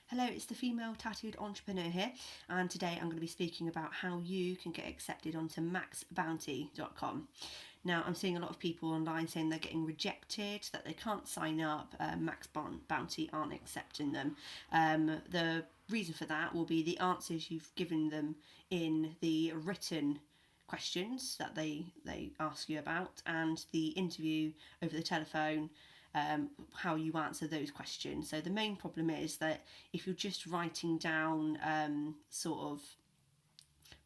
Hello, it's the female tattooed entrepreneur here, and today I'm going to be speaking about how you can get accepted onto maxbounty.com. Now, I'm seeing a lot of people online saying they're getting rejected, that they can't sign up, Maxbounty aren't accepting them. The reason for that will be the answers you've given them in the written questions that they ask you about, and the interview over the telephone, how you answer those questions. So the main problem is that if you're just writing down sort of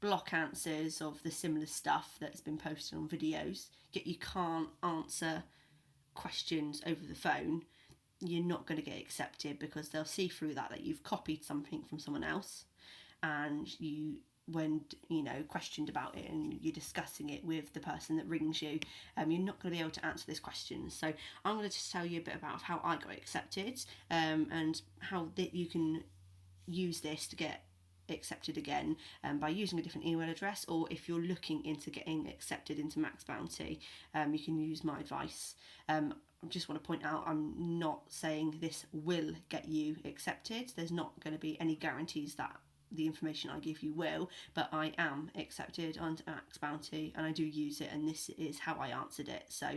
block answers of the similar stuff that's been posted on videos, yet you can't answer questions over the phone, you're not going to get accepted, because they'll see through that you've copied something from someone else, and when questioned about it and you're discussing it with the person that rings you, you're not going to be able to answer these questions. So I'm going to just tell you a bit about how I got accepted, and how that you can use this to get accepted again, by using a different email address, or if you're looking into getting accepted into Maxbounty, you can use my advice. I just want to point out, I'm not saying this will get you accepted. There's not going to be any guarantees that the information I give you will, but I am accepted on Maxbounty and I do use it, and this is how I answered it, so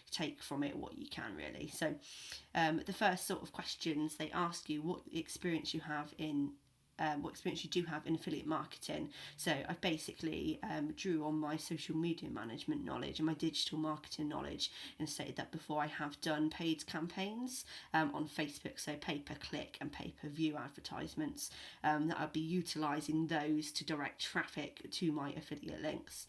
take from it what you can, really. So the first sort of questions, they ask you what experience you have in what experience you do have in affiliate marketing. So I basically drew on my social media management knowledge and my digital marketing knowledge, and stated that before I have done paid campaigns on Facebook, so pay-per-click and pay-per-view advertisements, that I'd be utilising those to direct traffic to my affiliate links.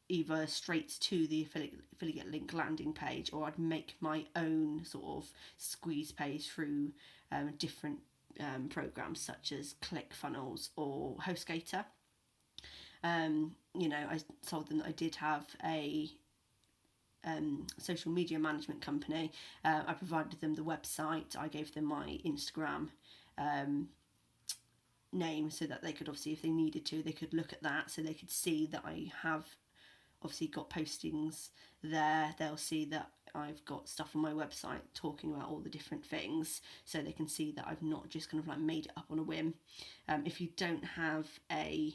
Either straight to the affiliate link landing page, or I'd make my own sort of squeeze page through different programs such as ClickFunnels or HostGator. I told them that I did have a social media management company. I provided them the website. I gave them my Instagram name, so that they could, obviously, if they needed to, they could look at that, so they could see that I have obviously got postings there. They'll see that I've got stuff on my website talking about all the different things, so they can see that I've not just kind of like made it up on a whim. If you don't have you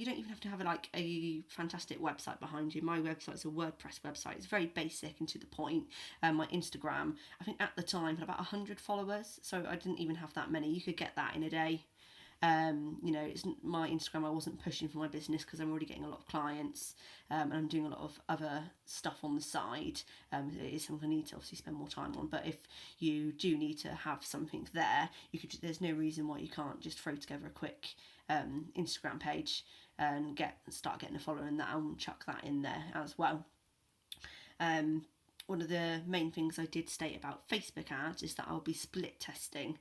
don't even have to have a fantastic website behind you. My website's a WordPress website. It's very basic and to the point. My Instagram, I think at the time, had about 100 followers, so I didn't even have that many. You could get that in a day. It's my Instagram, I wasn't pushing for my business because I'm already getting a lot of clients, and I'm doing a lot of other stuff on the side. It is something I need to obviously spend more time on, but if you do need to have something there, there's no reason why you can't just throw together a quick Instagram page and start getting a follower in that, and chuck that in there as well. One of the main things I did state about Facebook ads is that I'll be split testing.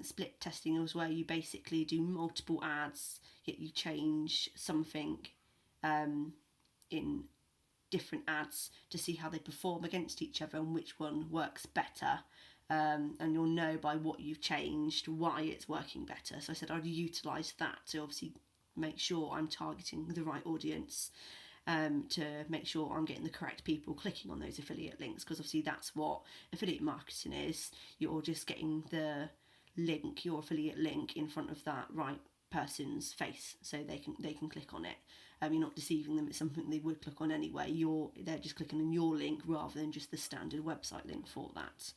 Split testing is where you basically do multiple ads, yet you change something in different ads to see how they perform against each other and which one works better. And you'll know by what you've changed why it's working better. So I said I'd utilise that to obviously make sure I'm targeting the right audience, to make sure I'm getting the correct people clicking on those affiliate links, because obviously that's what affiliate marketing is. You're just getting the link, your affiliate link, in front of that right person's face, so they can click on it. You're not deceiving them. It's something they would click on anyway. They're just clicking on your link rather than just the standard website link for that.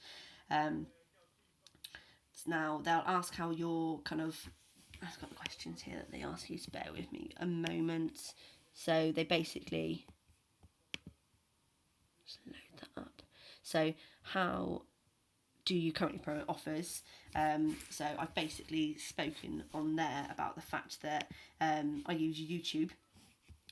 Now they'll ask how you're I've got the questions here that they ask you, to bear with me a moment. So they basically, just load that up. So how do you currently promote offers? So I've basically spoken on there about the fact that I use YouTube.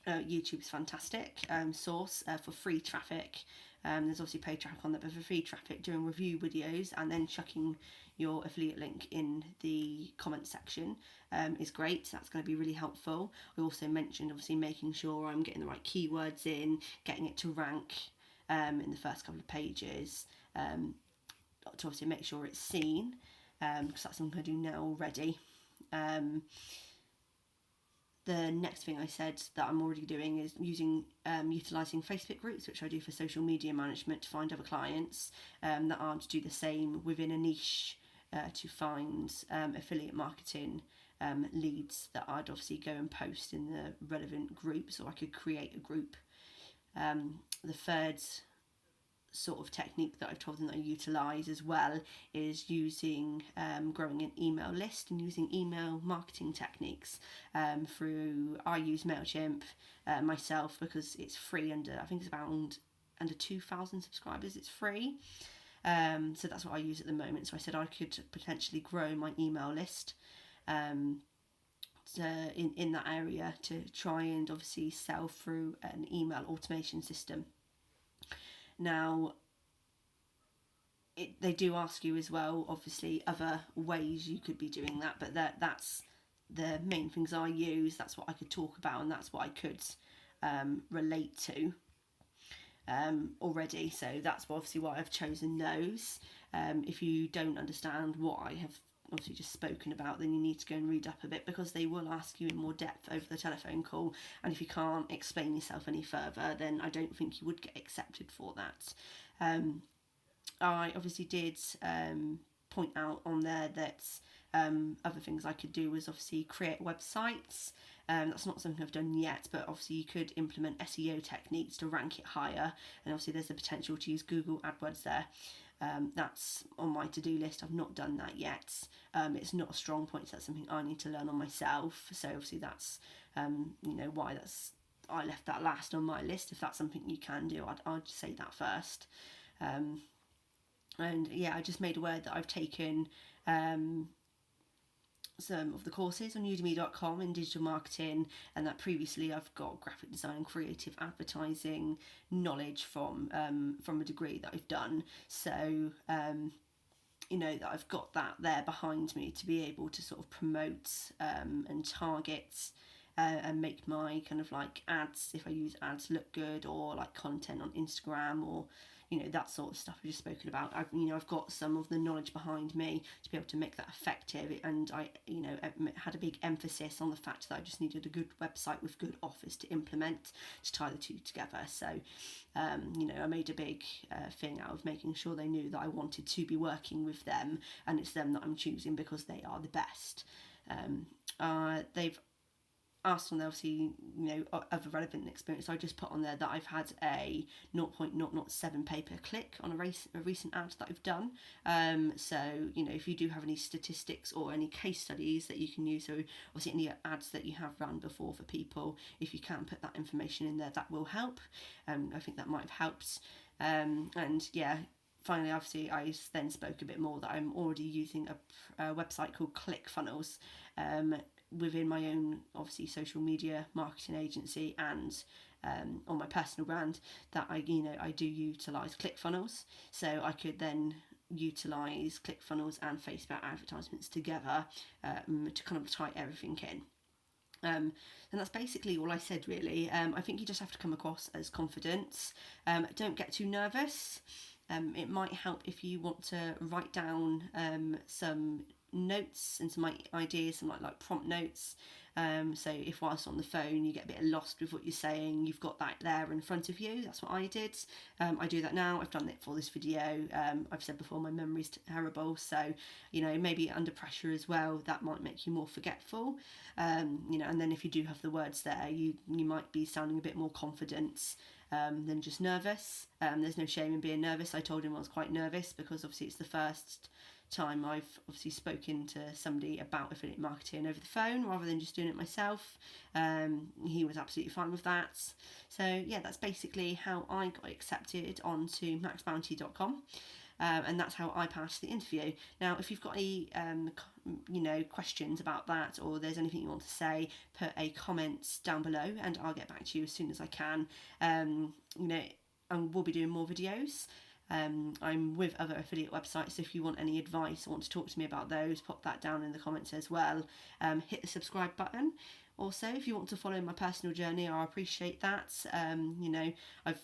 YouTube's fantastic source for free traffic. There's obviously paid traffic on there, but for free traffic, doing review videos and then chucking your affiliate link in the comment section is great. So that's going to be really helpful. I also mentioned obviously making sure I'm getting the right keywords in, getting it to rank in the first couple of pages, to obviously make sure it's seen, because that's something I do now already. the next thing I said that I'm already doing is utilising Facebook groups, which I do for social media management, to find other clients that aren't to do the same within a niche, to find affiliate marketing leads that I'd obviously go and post in the relevant groups, or I could create a group. The third sort of technique that I've told them that I utilise as well is using growing an email list and using email marketing techniques through, I use MailChimp myself because it's free I think it's around under 2,000 subscribers, it's free. So that's what I use at the moment. So I said I could potentially grow my email list in that area to try and obviously sell through an email automation system. Now, they do ask you as well, obviously, other ways you could be doing that, but that's the main things I use. That's what I could talk about, and that's what I could relate to already. So that's obviously why I've chosen those. If you don't understand what I have obviously just spoken about, then you need to go and read up a bit, because they will ask you in more depth over the telephone call, and if you can't explain yourself any further, then I don't think you would get accepted for that. I obviously did point out on there that other things I could do was obviously create websites. That's not something I've done yet, but obviously you could implement SEO techniques to rank it higher, and obviously there's the potential to use Google AdWords there. That's on my to-do list. I've not done that yet. It's not a strong point, so that's something I need to learn on myself. So obviously that's why I left that last on my list. If that's something you can do, I'd say that first. And yeah, I just made aware that I've taken some of the courses on udemy.com in digital marketing, and that previously I've got graphic design and creative advertising knowledge from a degree that I've done. So that I've got that there behind me to be able to sort of promote and target and make my kind of like ads, if I use ads, look good, or like content on Instagram, or that sort of stuff I've just spoken about. I've got some of the knowledge behind me to be able to make that effective, and I had a big emphasis on the fact that I just needed a good website with good offers to implement to tie the two together. So I made a big thing out of making sure they knew that I wanted to be working with them, and it's them that I'm choosing because they are the best. They've asked on there, obviously, other relevant experience. I just put on there that I've had a 0.007 pay per click on a recent ad that I've done. So if you do have any statistics or any case studies that you can use, so obviously any ads that you have run before for people, if you can put that information in there, that will help. I think that might have helped. And yeah, finally, obviously, I then spoke a bit more that I'm already using a website called ClickFunnels within my own, obviously, social media marketing agency, and on my personal brand, that I do utilise ClickFunnels. So I could then utilise ClickFunnels and Facebook advertisements together to kind of tie everything in. And that's basically all I said, really. I think you just have to come across as confident. Don't get too nervous. It might help if you want to write down some notes and some ideas, some like prompt notes. So if whilst on the phone you get a bit lost with what you're saying, you've got that there in front of you. That's what I did. I do that now. I've done it for this video. I've said before, my memory's terrible, so maybe under pressure as well, that might make you more forgetful. And then if you do have the words there, you might be sounding a bit more confident than just nervous. There's no shame in being nervous. I told him I was quite nervous because obviously it's the first time I've obviously spoken to somebody about affiliate marketing over the phone rather than just doing it myself. He was absolutely fine with that. So yeah, that's basically how I got accepted onto Maxbounty.com. And that's how I passed the interview. Now, if you've got any questions about that, or there's anything you want to say, put a comment down below and I'll get back to you as soon as I can. And we'll be doing more videos. I'm with other affiliate websites, so if you want any advice or want to talk to me about those, pop that down in the comments as well. Hit the subscribe button. Also, if you want to follow my personal journey, I appreciate that. I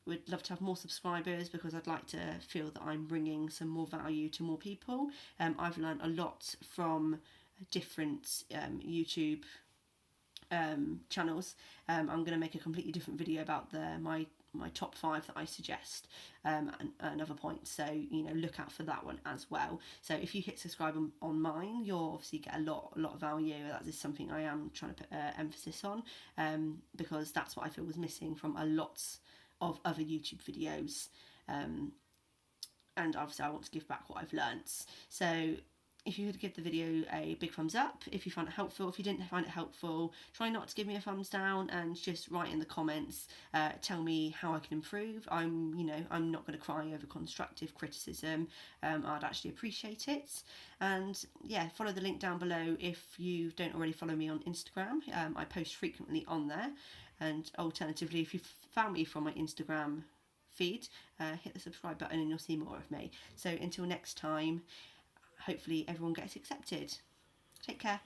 would love to have more subscribers because I'd like to feel that I'm bringing some more value to more people. I've learned a lot from different YouTube channels. I'm going to make a completely different video about my top 5 that I suggest, and another point, so look out for that one as well. So if you hit subscribe on mine, you'll obviously get a lot of value. That is something I am trying to put emphasis on, because that's what I feel was missing from a lot of other YouTube videos, and obviously I want to give back what I've learnt. So if you could give the video a big thumbs up if you found it helpful. If you didn't find it helpful, try not to give me a thumbs down, and just write in the comments, tell me how I can improve. I'm not going to cry over constructive criticism. I'd actually appreciate it. And yeah, follow the link down below if you don't already follow me on Instagram. I post frequently on there. And alternatively, if you've found me from my Instagram feed, hit the subscribe button and you'll see more of me. So until next time, hopefully everyone gets accepted. Take care.